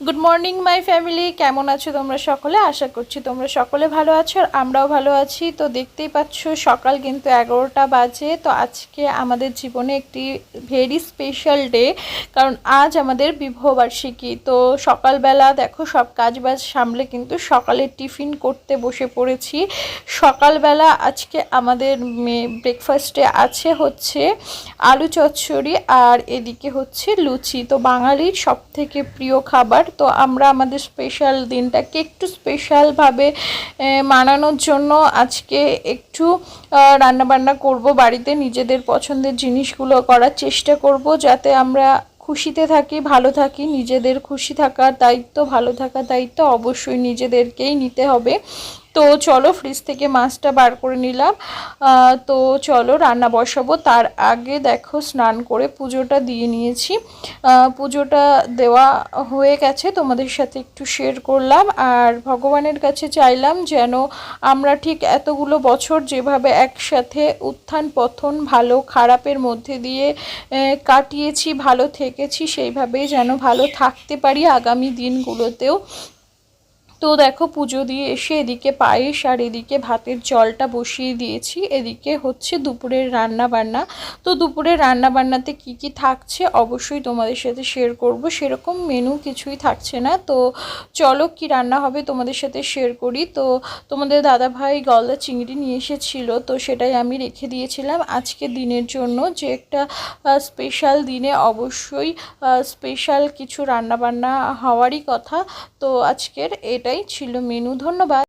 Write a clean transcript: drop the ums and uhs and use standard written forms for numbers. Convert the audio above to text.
Good morning my family, কেমন আছো তোমরা সকলে? আশা করছি তোমরা সকলে ভালো আছো আর আমরাও ভালো আছি। তো দেখতেই পাচ্ছ সকাল কিন্তু 11টা বাজে। তো আজকে আমাদের জীবনে একটি ভেরি স্পেশাল ডে, কারণ আজ আমাদের বিবাহবার্ষিকী। তো সকালবেলা দেখো সব কাজবাজ সামলে কিন্তু সকালের টিফিন করতে বসে পড়েছি। সকালবেলা আজকে আমাদের ব্রেকফাস্টে আছে হচ্ছে আলু চচ্চড়ি আর এদিকে হচ্ছে লুচি। তো বাঙালির সব থেকে প্রিয় খাবার। তো আমরা আমাদের স্পেশাল দিনটাকে একটু স্পেশালভাবে মানানোর জন্য আজকে একটু রান্নাবান্না করব বাড়িতে। নিজেদের পছন্দের জিনিসগুলো করার চেষ্টা করব যাতে আমরা খুশিতে থাকি, ভালো থাকি। নিজেদের খুশি থাকার দায়িত্ব, ভালো থাকার দায়িত্ব অবশ্যই নিজেদেরকেই নিতে হবে। তো চলো, ফ্রিজ থেকে মাছটা বার করে নিলাম। তো চলো রান্না বসাবো। তার আগে দেখো স্নান করে পুজোটা দিয়ে নিয়েছি। পুজোটা দেওয়া হয়ে গেছে, তোমাদের সাথে একটু শেয়ার করলাম। আর ভগবানের কাছে চাইলাম যেন আমরা ঠিক এতগুলো বছর যেভাবে একসাথে উত্থান পতন, ভালো খারাপের মধ্যে দিয়ে কাটিয়েছি, ভালো থেকেছি, সেইভাবেই যেন ভালো থাকতে পারি আগামী দিনগুলোতেও। তো দেখো পুজো দিয়ে এসে এদিকে পায়েস আর এদিকে ভাতের জলটা বসিয়ে দিয়েছি। এদিকে হচ্ছে দুপুরের রান্না বান্না। তো দুপুরের রান্না বান্নাতে কি কি থাকছে অবশ্যই তোমাদের সাথে শেয়ার করব। সেরকম মেনু কিছুই থাকছে না। তো চলো কি রান্না হবে তোমাদের সাথে শেয়ার করি। তো তোমাদের দাদাভাই গলদা চিংড়ি নিয়ে এসেছিল, তো সেটাই আমি রেখে দিয়েছিলাম আজকে দিনের জন্য, যে একটা স্পেশাল দিনে অবশ্যই স্পেশাল কিছু রান্নাবান্না হওয়ারই কথা। তো আজকের এটাই ছিল মেনু। ধন্যবাদ।